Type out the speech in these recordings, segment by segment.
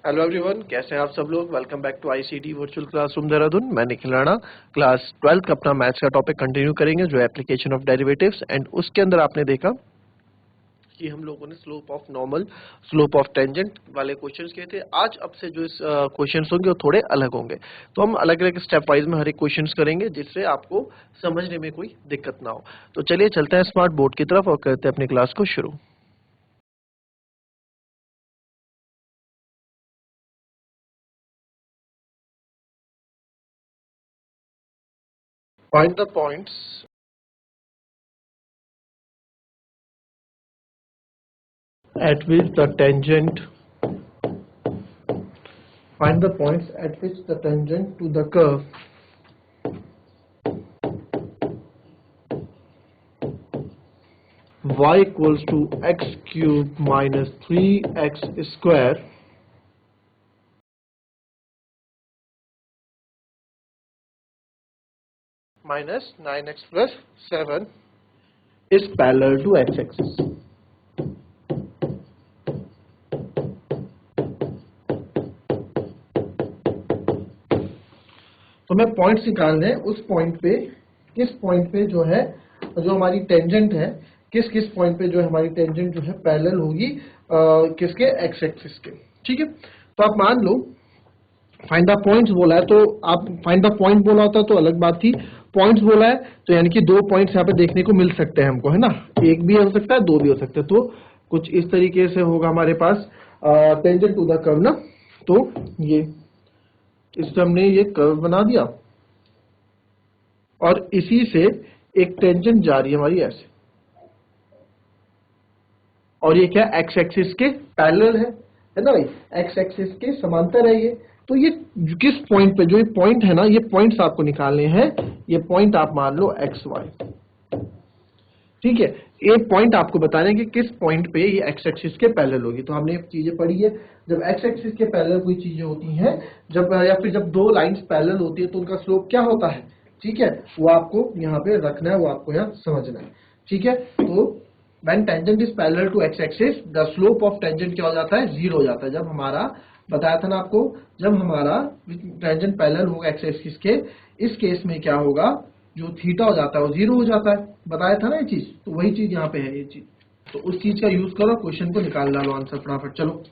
Hello everyone, कैसे हैं आप सब लोग। Welcome back to ICT virtual classroom Dehradun. मैं निखिल राणा क्लास 12 का अपना मैथ्स का टॉपिक कंटिन्यू करेंगे जो एप्लीकेशन ऑफ डेरिवेटिव्स। एंड उसके अंदर आपने देखा कि हम लोगों ने slope of normal, slope of tangent वाले क्वेश्चंस किए थे। आज अब से जो इस क्वेश्चंस होंगे वो थोड़े अलग होंगे, तो हम अलग अलग स्टेप वाइज में हर एक क्वेश्चंस करेंगे जिससे आपको समझने में कोई दिक्कत ना हो। तो चलिए चलते हैं स्मार्ट बोर्ड की तरफ और करते हैं अपनी क्लास को शुरू। Find the points at which the tangent find the points at which the tangent to the curve y equals to x cube minus 3x square minus 9x plus 7 is parallel to x-axis। तो मैं points निकालने हैं, उस point पे किस point पे जो है जो हमारी टेंजेंट है, किस किस पॉइंट पे जो है हमारी टेंजेंट जो है पैरेलल होगी किसके, एक्स एक्सिस के। ठीक है, तो आप मान लो फाइंड द पॉइंट्स बोला है, तो आप फाइंड द पॉइंट बोला होता तो अलग बात थी। पॉइंट्स बोला है तो यानी कि दो पॉइंट्स यहाँ पे देखने को मिल सकते हैं हमको, है ना। एक भी हो सकता है, दो भी हो सकते हैं। तो कुछ इस तरीके से होगा हमारे पास टेंजेंट टू द कर्व ना। तो ये इससे हमने ये कर्व बना दिया और इसी से एक टेंजेंट जा रही है हमारी ऐसे, और ये क्या, एक्स एक्सिस के पैरेलल है ना भाई, एक्स एक्सिस के समांतर है ये। तो ये किस पॉइंट पे, जो ये पॉइंट है ना, ये पॉइंट्स आपको निकालने हैं। ये पॉइंट आप मान लो एक्स वाई, ठीक है। ये पॉइंट आपको बताने कि किस पॉइंट पे ये एक्स एक्सिस के पैरेलल होगी। तो हमने चीजें पढ़ी है, जब एक्स एक्सिस के पैरेलल कोई चीजें होती हैं, जब या फिर जब दो लाइंस पैरेलल होती है तो उनका स्लोप क्या होता है, ठीक है, वो आपको यहाँ पे रखना है, वो आपको यहाँ समझना है। ठीक है, तो when tangent is parallel to x axis the slope of tangent क्या हो जाता है, जीरो हो जाता है। जब हमारा बताया था ना आपको, जब हमारा टेंजेंट पैरेलल होगा एक्स एक्सिस के, इस केस में क्या होगा, जो थीटा हो जाता है वो जीरो हो जाता है। बताया था ना ये चीज, तो वही चीज यहाँ पे है ये चीज। तो उस चीज का यूज करो, क्वेश्चन को निकाल डालो आंसर फटाफट। चलो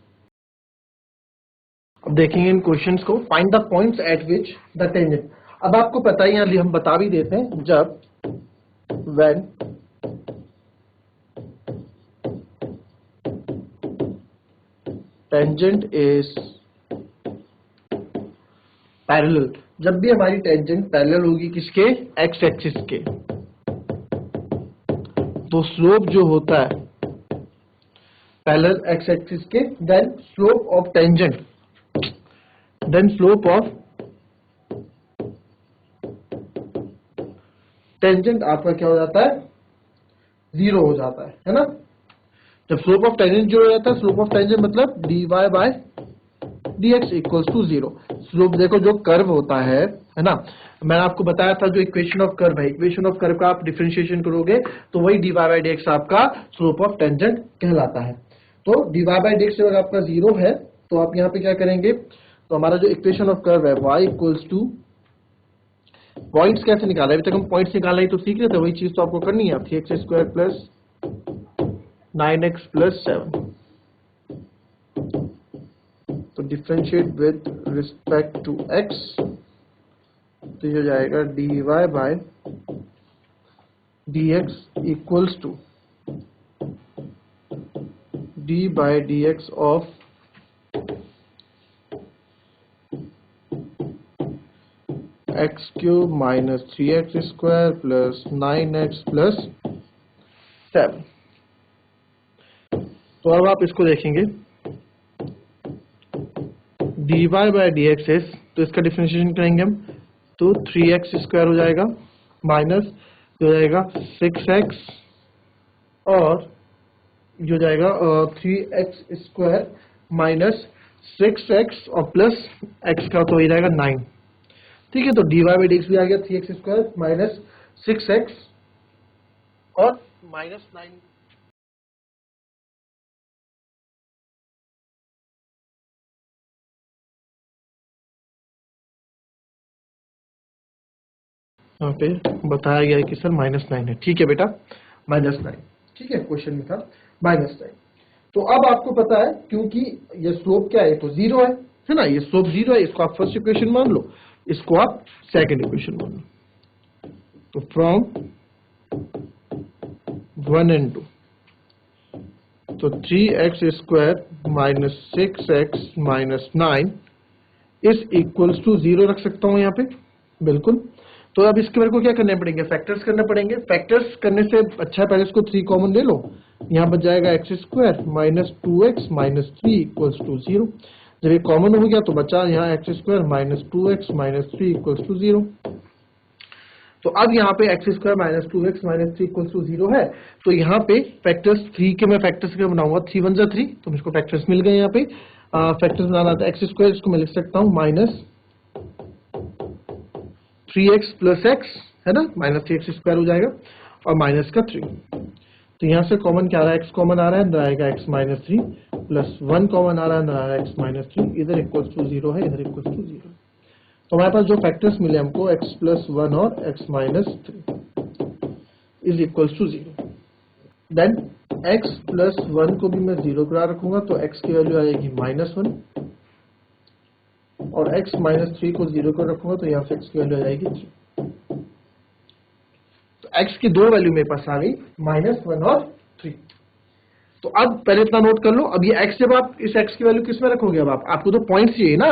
अब देखेंगे इन क्वेश्चंस को। Find the points at which the tangent. अब आपको पता ही, यहाँ हम बता भी देते हैं, जब when tangent is पैरेलल, जब भी हमारी टेंजेंट पैरेलल होगी किसके, एक्स एक्सिस के, तो स्लोप जो होता है पैरेलल एक्स एक्सिस के, then slope of tangent, then slope of tangent आपका क्या हो जाता है, जीरो हो जाता है ना। जब स्लोप ऑफ टेंजेंट जीरो हो जाता है, स्लोप ऑफ टेंजेंट मतलब D Y by D X equals to zero. Slope देखो, जो कर्व होता है ना, मैंने आपको बताया था जो इक्वेशन ऑफ कर्व है, इक्वेशन ऑफ कर्व का आप डिफरेंशिएशन करोगे तो वही D Y by D X आपका स्लोप ऑफ टेंजेंट कहलाता है। तो D Y by D X अगर आपका जीरो है तो आप यहाँ पे क्या करेंगे, तो हमारा जो इक्वेशन ऑफ कर्व है y इक्वल्स टू, पॉइंट्स कैसे निकाला है, अभी तक हम पॉइंट्स निकालना ही तो सीख रहे थे, वही चीज तो आपको करनी है। 3x square plus 9x plus 7, तो differentiate with respect to x, तो ये हो जाएगा dy by dx equals to d by dx of x cube minus 3x square plus 9x plus 7। तो अब आप इसको देखेंगे, dy बाय डी एक्स एस, तो इसका डिफरेंशिएशन करेंगे हम, तो 3x स्क्वायर हो जाएगा माइनस हो जाएगा 6x, और ये हो जाएगा 3x स्क्वायर माइनस 6x और प्लस x का तो हो जाएगा 9। ठीक है, तो dy बाई डी एक्स भी आ गया 3x स्क्वायर माइनस 6x और माइनस 9 यहाँ पे बताया गया है कि सर -9 है। ठीक है बेटा, -9, ठीक है, क्वेश्चन में था -9। तो अब आपको पता है क्योंकि ये स्लोप क्या है, तो 0 है ना, ये स्लोप 0 है, इसको आप फर्स्ट इक्वेशन मान लो, इसको आप सेकंड इक्वेशन मान लो। तो फ्रॉम 1 and 2, तो 3x² - 6x - 9 is equals to 0 रख सकता हूं यहाँ पे, बिल्कुल। तो अब इसके मेरे को क्या करने पड़ेंगे, फैक्टर्स करने पड़ेंगे। फैक्टर्स करने से अच्छा है पहले इसको 3 कॉमन ले लो, यहाँ बच जाएगा x² - 2x - 3 इक्वल्स टू 0। जब ये कॉमन हो गया तो बचा यहाँ x² - 2x - 3 इक्वल्स टू 0। तो अब यहाँ पे x² - 2x - 3 इक्वल्स टू 0 है, तो यहाँ पे फैक्टर्स 3 के मैं फैक्टर्स क्या बनाऊंगा, 3 1 जा 3, तो मुझको फैक्टर्स मिल गए। यहाँ पे फैक्टर्स बनाना था x², इसको मैं लिख सकता हूँ -3x + x, है ना, -3x² हो जाएगा और माइनस का 3। तो यहाँ से कॉमन क्या आ रहा है, x कॉमन आ रहा है, अंदर आएगा x - 3 प्लस 1 कॉमन आ रहा है, अंदर आ रहा है x - 3, इधर इक्वल्स टू 0 है, इधर इक्वल्स टू 0। तो हमारे पास जो फैक्टर्स मिले हमको x + 1 और x - 3 is equals to 0। Then x + 1 को भी मैं 0 करा रखूंगा, तो x की वैल्यू आएगी -1, और x - 3 को 0 कर रखूंगा, तो यहाँ से x की वैल्यू आ जाएगी 3। तो x की दो वैल्यू मेरे पास आ गई, -1 और 3। तो अब पहले इतना नोट कर लो। अब ये x, जब आप इस x की वैल्यू किस में रखोगे, अब आपको तो पॉइंट चाहिए ना,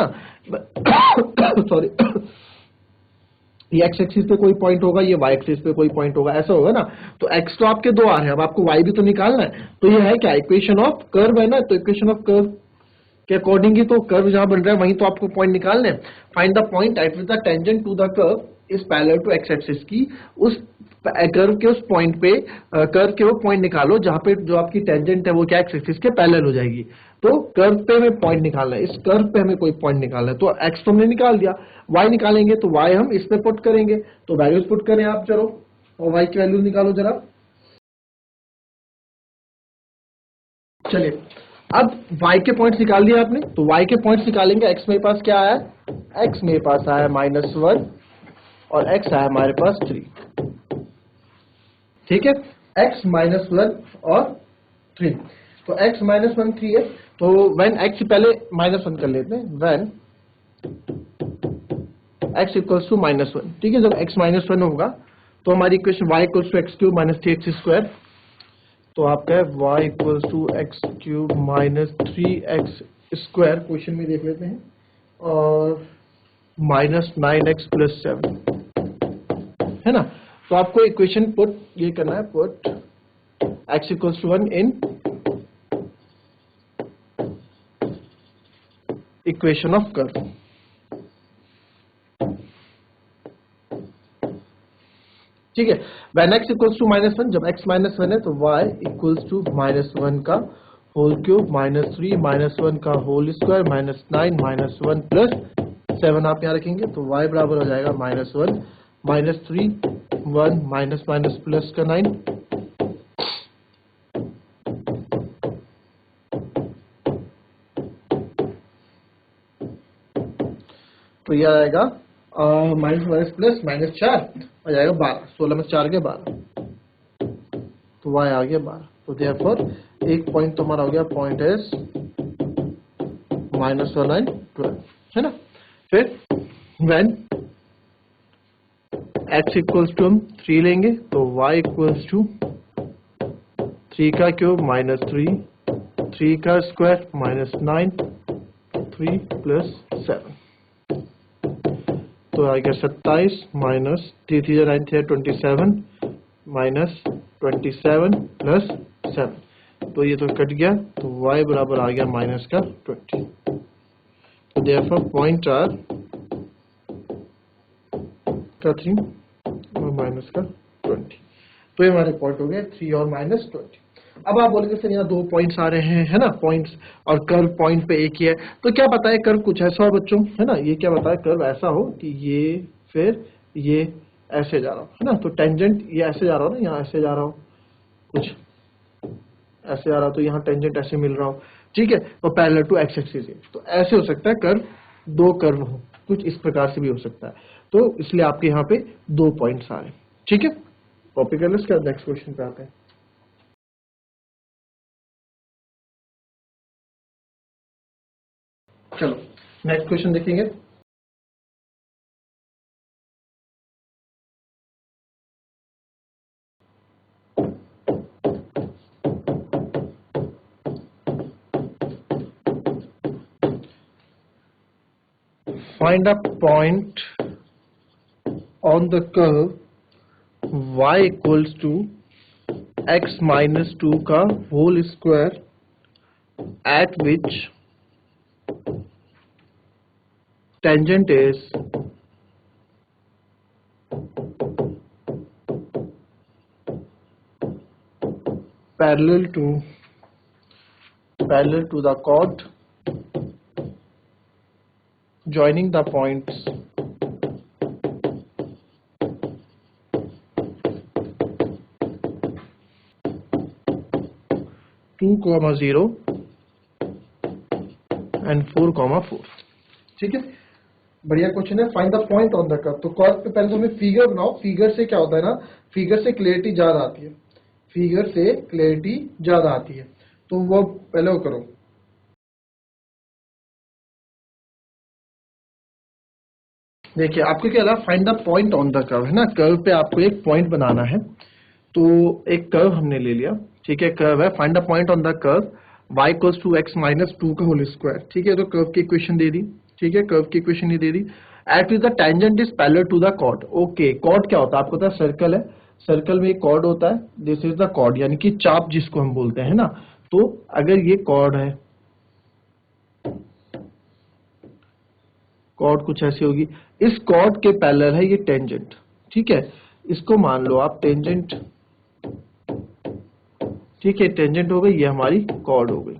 सॉरी, ये x एक्सिस पे कोई पॉइंट होगा, ये y एक्सिस पे कोई पॉइंट होगा, ऐसा होगा ना। तो x तो आपके दो आ रहे हैं, अब आपको y भी तो निकालना है। तो ये है क्या, इक्वेशन ऑफ कर्व है ना, तो इक्वेशन ऑफ कर्व के अकॉर्डिंग ही तो कर्व जहां बन रहा है वहीं तो आपको पॉइंट निकालने हैं। Find the point at which the tangent to the curve is parallel to x axis की, उस कर्व के उस पॉइंट पे कर्व के वो पॉइंट निकालो जहां पे जो आपकी टेंजेंट है वो क्या x एक्सिस के पैरेलल हो जाएगी। तो कर्व पे हमें पॉइंट निकालना है, इस कर्व पे हमें कोई पॉइंट निकालना है। तो x तो हमने निकाल दिया, y निकालेंगे, तो y हम इस पे पुट करेंगे। तो वैल्यूज पुट करें आप, चलो, और y की वैल्यू निकालो जरा। चलिए, अब y के पॉइंट्स निकाल दिए आपने, तो y के पॉइंट्स निकालेंगे। x मेरे पास क्या आया, x मेरे पास आया -1 और x आया हमारे पास 3। ठीक है, x -1 और 3, तो x -1 3 है। तो when x, पहले -1 कर लेते हैं, when x इक्वल्स टू -1, ठीक है, जब x -1 होगा तो हमारी equation y equals to x³ - 3x²। तो आपका है y equals to x³ - 3x², question में देख लेते हैं, और -9x + 7, है ना। तो आपको इक्वेशन पुट ये करना है, put x equals to 1 in equation of curve. ठीक है, when x इक्वल्स टू -1, जब x -1 है तो y इक्वल्स टू -1 का होल क्यूब -3 -1 का होल स्क्वायर -9 -1 प्लस 7 आप यहाँ रखेंगे, तो y बराबर हो जाएगा -1 -3 1 माइनस माइनस प्लस का 9, तो यह आएगा माइनस माइनस प्लस -4 आ जाएगा 12, 16 में 4 के 12, तो y आ गया 12। तो देयरफॉर एक पॉइंट तो हमारा हो गया, पॉइंट एस -1 है ना। फिर व्हेन x इक्वल्स टू हम 3 लेंगे, तो y इक्वल्स टू 3 का क्यूब -3 3 का स्क्वायर -9 3 प्लस 7, तो आ गया 27 माइनस 3 3 9 थे 27 माइनस 27 प्लस 7, तो ये तो कट गया, तो y बराबर आ गया माइनस का 20। तो देयरफॉर पॉइंट आर का 3 और माइनस का 20, तो ये हमारे पॉइंट हो गए 3 और -20। अब आप बोलेंगे सर यहाँ 2 पॉइंट्स आ रहे हैं, है ना, पॉइंट्स और कर्व पॉइंट पे एक ही है, तो क्या पता है कर्व कुछ ऐसा हो बच्चों, है ना, ये क्या पता है कर्व ऐसा हो कि ये फिर ये ऐसे जा रहा हो, है ना, तो टेंजेंट ये ऐसे जा रहा हो ना, यहाँ ऐसे जा रहा हो, कुछ ऐसे आ रहा हो, तो यहाँ टेंजेंट ऐसे मिल रहा हो, ठीक है, तो पैरेलल टू x एक्सिस, तो ऐसे हो सकता है कर्व, 2 कर्व हो, कुछ इस प्रकार से भी हो सकता है। तो इसलिए आपके यहाँ पे 2 पॉइंट्स आ रहे हैं। ठीक है, कॉपी कर लो, इसके बाद नेक्स्ट क्वेश्चन पे आते हैं। चलो नेक्स्ट क्वेश्चन देखेंगे। Find a point on the curve y equals to x minus 2 का whole square at which tangent is parallel to the chord joining the points 2,0 and 4,4। ठीक है, बढ़िया क्वेश्चन है। Find the point on the curve. तो curve पे पहले तो हमें फिगर बनाओ। फिगर से क्या होता है ना, फिगर से क्लियरिटी ज्यादा आती है, फिगर से क्लियरिटी ज्यादा आती है, तो वो पहले वो करो। देखिए आपको क्या रहा, find the point on the curve है ना, कर्व पे आपको एक पॉइंट बनाना है। तो एक कर्व हमने ले लिया, ठीक है, कर्व है, find the point on the curve y equals to x minus 2 का होल स्क्वायर। ठीक है, तो कर्व की इक्वेशन दे दी। ठीक है, कर्व की इक्वेशन ये दे दी। At which the tangent is parallel to the chord. Okay, chord क्या होता है आपको पता है, सर्कल है, सर्कल में एक कॉर्ड होता है, दिस इज द कॉर्ड, यानी कि चाप जिसको हम बोलते हैं ना। तो अगर ये कॉर्ड है, कॉर्ड कुछ ऐसी होगी, इस कॉर्ड के पैरेलल है ये टेंजेंट। ठीक है, इसको मान लो आप टेंजेंट। ठीक है, टेंजेंट हो गई, ये हमारी कॉर्ड हो गई,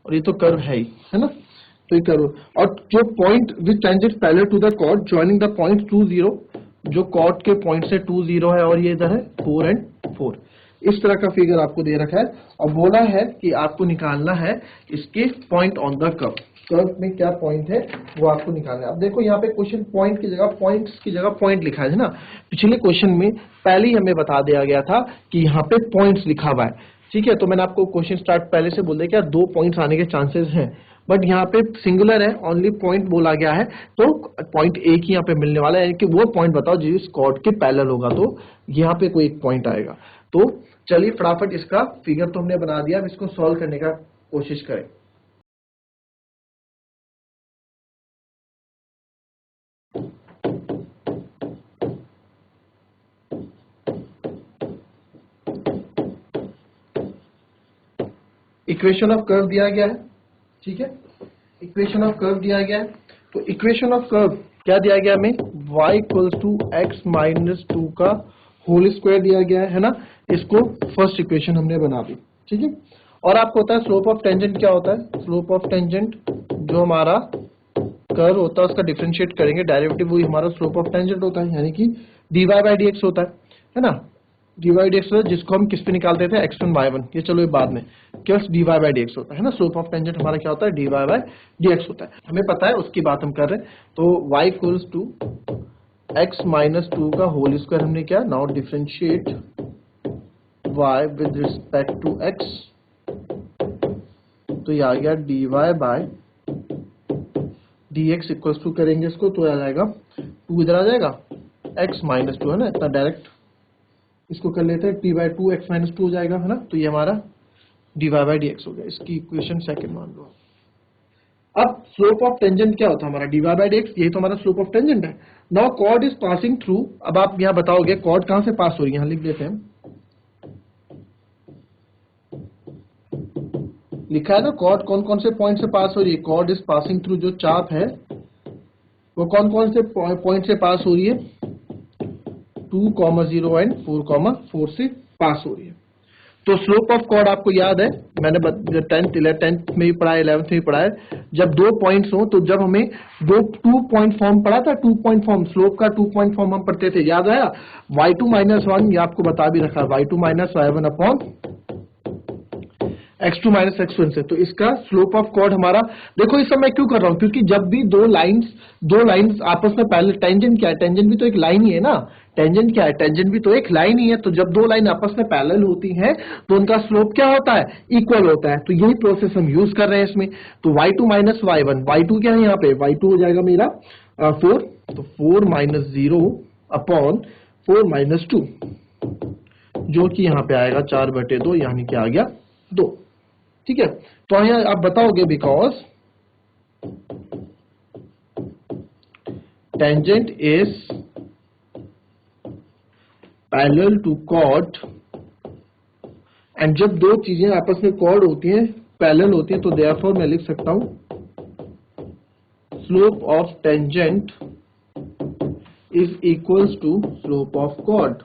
और ये तो कर्व है ही, है ना। तो ये कर्व, और जो point with tangent parallel to the chord joining the point 2, 0, जो कॉर्ड के पॉइंट से 2, 0 है, और ये इधर है 4 and 4। इस तरह का फिगर आपको दे रखा है, और बोला है कि आपको निकालना है इसके point on the curve. Curve में क्या पॉइंट है वो आपको निकालना है। अब देखो यहाँ पे क्वेश्चन पॉइंट की जगह, पॉइंट्स की जगह पॉइंट लिखा है ना। पिछले क्वेश्चन में पहले ही हमें बता दिया गया था कि यहाँ पे पॉइंट्स लिखा हुआ है। ठीक है, तो मैंने आपको क्वेश्चन स्टार्ट पहले से बोल दिया कि 2 पॉइंट्स आने के चांसेस हैं, बट यहाँ पे सिंगुलर है, ओनली पॉइंट बोला गया है, तो पॉइंट एक ही यहाँ पे मिलने वाला है कि वो पॉइंट बताओ जिस कॉर्ड के पैरेलल होगा, तो यहाँ पे कोई एक पॉइंट आएगा। तो चलिए फटाफट इसका फिगर तो हमने बना दिया, अब इसको सॉल्व करने का कोशिश करें। इक्वेशन ऑफ कर्व दिया गया है, ठीक है, इक्वेशन ऑफ कर्व दिया गया है। तो इक्वेशन ऑफ कर्व क्या दिया गया हमें, y equals to x minus 2 का होल स्क्वायर दिया गया है ना। इसको फर्स्ट इक्वेशन हमने बना दी, ठीक है। और आपको पता है स्लोप ऑफ टेंजेंट क्या होता है, स्लोप ऑफ टेंजेंट जो हमारा कर्व होता है उसका डिफरेंशिएट करेंगे डेरिवेटिव, वही हमारा स्लोप ऑफ टेंजेंट होता है, यानी कि dy बाई dx होता है ना। dy बाई dx होता है, जिसको हम किस पे निकालते थे, x1 y1, ये चलो ये बाद में, केवल dy बाई dx होता है ना। स्लोप ऑफ टेंजेंट हमारा क्या होता है, dy बाई dx होता है, हमें पता है, उसकी बात हम कर रहे हैं। तो y equals to x minus 2 का होल स्क्वायर हमने क्या, now differentiate y with respect to x, तो ये आ गया dy by dx equals to करेंगे इसको, तो आ जाएगा 2 इधर आ जाएगा, x माइनस 2 है ना, इतना डायरेक्ट इसको कर लेते हैं, t बाई 2 x माइनस 2 हो जाएगा, है ना। तो ये हमारा dy बाई dx हो गया, इसकी इक्वेशन सेकंड मान लो। अब स्लोप ऑफ टेंजेंट क्या होता है हमारा, dy बाई dx, यही तो हमारा स्लोप ऑफ टेंजेंट है। Now chord is passing through, अब आप यहाँ बताओगे कॉर्ड कहां से पास हो रही है, यहाँ लिख देते हैं, लिखा है ना कॉर्ड कौन कौन से पॉइंट से पास हो रही है, कॉर्ड इज पासिंग थ्रू, जो चाप है वो कौन कौन से पॉइंट से पास हो रही है, 2,0 एंड 4,4 से पास हो रही है। तो स्लोप ऑफ कॉर्ड आपको याद है, मैंने 10th में भी पढ़ा है, 11th में भी पढ़ा है, जब 2 पॉइंट्स हो तो जब हमें 2 पॉइंट फॉर्म पढ़ा था, 2 पॉइंट फॉर्म, स्लोप का 2 पॉइंट फॉर्म हम पढ़ते थे, याद आया, y2 माइनस 1, ये आपको बता भी रखा, y2 minus y1 upon x2 minus x1 से, तो इसका स्लोप ऑफ कॉर्ड हमारा, देखो इस सब मैं क्यों कर रहा हूं, क्योंकि जब भी दो लाइंस आपस में पैरेलल, टेंजेंट क्या है, टेंजेंट भी तो एक लाइन ही है ना, टेंजेंट क्या है, टेंजेंट भी तो एक लाइन ही है, तो जब दो लाइन आपस में पैरेलल होती हैं तो उनका स्लोप क्या होता है, इक्वल होता है, तो यही प्रोसेस हम यूज कर रहे हैं इसमें। तो y2 माइनस y1, y2 क्या है यहाँ पे, y2 हो जाएगा मेरा 4, तो 4 माइनस 0 अपॉन 4 माइनस 2, जो कि यहाँ पे आएगा 4/2, यानी कि आ गया 2। ठीक है, तो यहाँ आप बताओगे because tangent is parallel to chord, and जब दो चीजें आपस में कॉर्ड होती हैं, पैरेलल होती हैं, तो देयरफॉर मैं लिख सकता हूं slope of tangent is equals to slope of chord,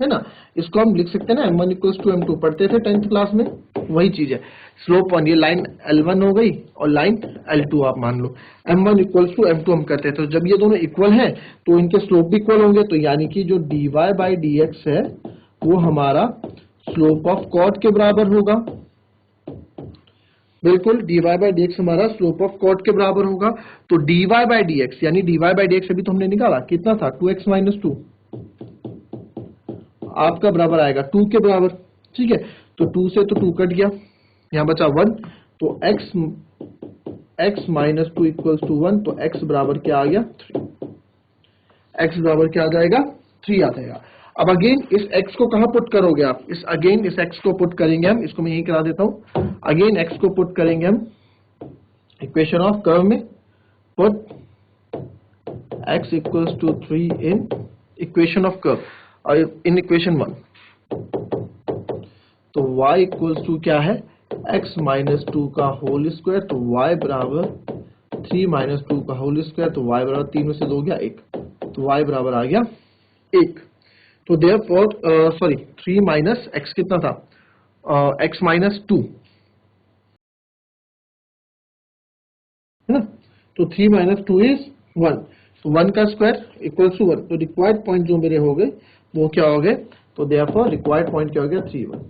है ना। इसको हम लिख सकते हैं ना m1 इक्वल्स टू m2, पढ़ते थे 10th क्लास में, वही चीज है। स्लोप ऑन ये लाइन L1 हो गई और लाइन L2 आप मान लो, m1 इक्वल्स टू m2 हम करते थे, तो जब ये दोनों इक्वल हैं तो इनके स्लोप भी इक्वल होंगे, तो यानी कि जो dy बाई dx है वो हमारा स्लोप ऑफ कॉर्ड के बराबर होगा, बिल्कुल dy बाई dx हमारा स्लोप ऑफ कॉर्ड के बराबर होगा। तो dy बाई dx यानी dy बाई dx अभी तो हमने निकाला कितना था, 2x माइनस 2, आपका बराबर आएगा 2 के बराबर। ठीक है, तो 2 से तो 2 कट गया, यहां बचा 1, तो x माइनस 2 इक्वल्स टू 1, तो x बराबर क्या आ गया, 3। x बराबर क्या आ जाएगा, 3 आ जाएगा। अब अगेन इस x को कहां पुट करोगे आप, इस x को पुट करेंगे हम, इसको मैं यही करा देता हूं, अगेन x को पुट करेंगे हम इक्वेशन ऑफ कर्व में, put x equals to 3 in equation of curve, और इन इक्वेशन 1, तो y इक्वल्स टू क्या है, x माइनस 2 का होल स्क्वायर, तो y बराबर 3 माइनस 2 का होल स्क्वायर, तो y बराबर 3 में से 2 गया 1, तो y बराबर आ गया 1। तो देयरफॉर सॉरी 3 माइनस x कितना था, x माइनस 2, है ना, तो 3 माइनस 2 इज 1, तो 1 का स्क्वायर इक्वल्स टू 1, तो रिक्वायर्ड पॉइंट जो मेरे हो गए वो क्या हो गए, तो देयरफॉर रिक्वायर्ड पॉइंट क्या हो गया, 3 1,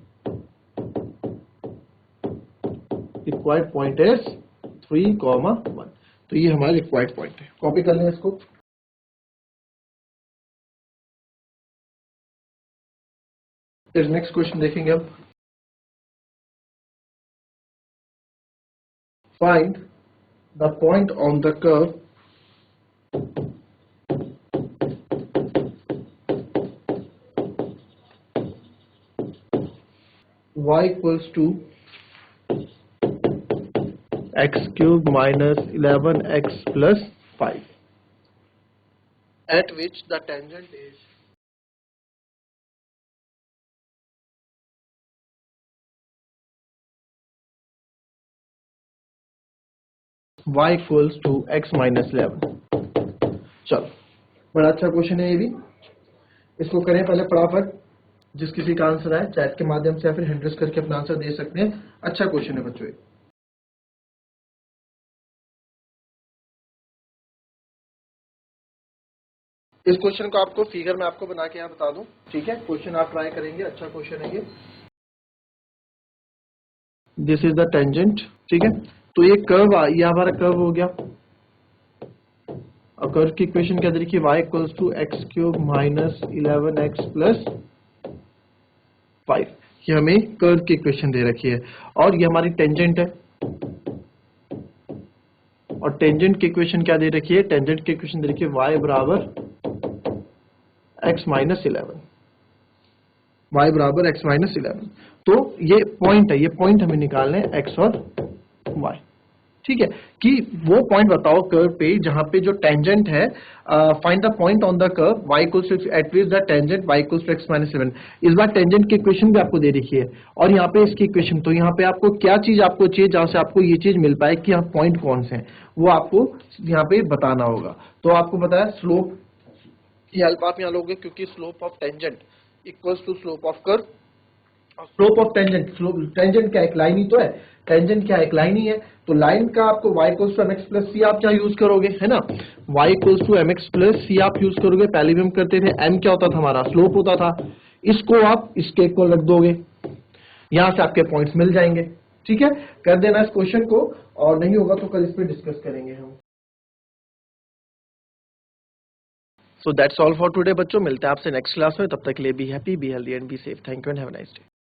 रिक्वायर्ड पॉइंट इज 3, 1, तो ये हमारा रिक्वायर्ड पॉइंट है। कॉपी कर लें इसको। फिर नेक्स्ट क्वेश्चन देखेंगे अब, find the point on the curve y equals to x cube minus 11x plus 5, at which the tangent is y equals to x minus 11। चलो, बड़ा अच्छा क्वेश्चन है ये भी, इसको करें पहले फटाफट। जिस किसी का आंसर आए चैट के माध्यम से या फिर हैंड रेज करके अपना आंसर दे सकते हैं। अच्छा क्वेश्चन है बच्चों। इस क्वेश्चन को आपको फिगर में आपको बना के यहाँ बता दूं, ठीक है, क्वेश्चन आप ट्राई करेंगे, अच्छा क्वेश्चन है ये। दिस इज द टेंजेंट, ठीक है, तो ये कर्व, ये हमारा कर्व हो गया। अब कर्व की इक्वेशन क्या दे रखी है, y equals to X cube minus 11x plus 5, ये हमें कर्व की इक्वेशन दे रखी है, और ये हमारी टेंजेंट है। और टेंजेंट की इक्वेशन क्या दे रखी है, टेंजेंट की इक्वेशन दे रखी है y बराबर x माइनस 11, y बराबर x माइनस 11। तो ये पॉइंट है, ये पॉइंट हमें निकालने हैं x और y, ठीक है, कि वो पॉइंट बताओ कर्व पे जहां पे जो टेंजेंट है, find the point on the curve y equals to at which the tangent y equals to x minus 11। इस बार टेंजेंट की इक्वेशन भी आपको दे रखी है, और यहाँ पे इसकी इक्वेशन, तो यहाँ पे आपको क्या चीज आपको चाहिए जहां से आपको ये चीज मिल पाए कि यहाँ पॉइंट कौन से हैं, वो आपको यहाँ पे बताना होगा। तो आपको बताया स्लोप की हेल्प आप यहाँ लोगे, क्योंकि slope of tangent equals to slope of curve. Slope of tangent, tangent क्या एक लाइन ही तो है, टेंजेंट क्या एक लाइन ही है, तो लाइन का आपको y equals to mx plus c आप क्या यूज करोगे, है ना, y equals to mx plus c आप यूज करोगे। पहले भी हम करते थे, m क्या होता था हमारा, स्लोप होता था, इसको आप इसके इक्वल रख दोगे, यहां से आपके पॉइंट्स मिल जाएंगे। ठीक है, कर देना इस क्वेश्चन को, और नहीं होगा तो कल इस पे डिस्कस करेंगे हम। So that's all for today बच्चों, मिलते हैं आपसे नेक्स्ट क्लास में, तब तक के लिए be happy, be healthy and be safe. Thank you and have a nice day.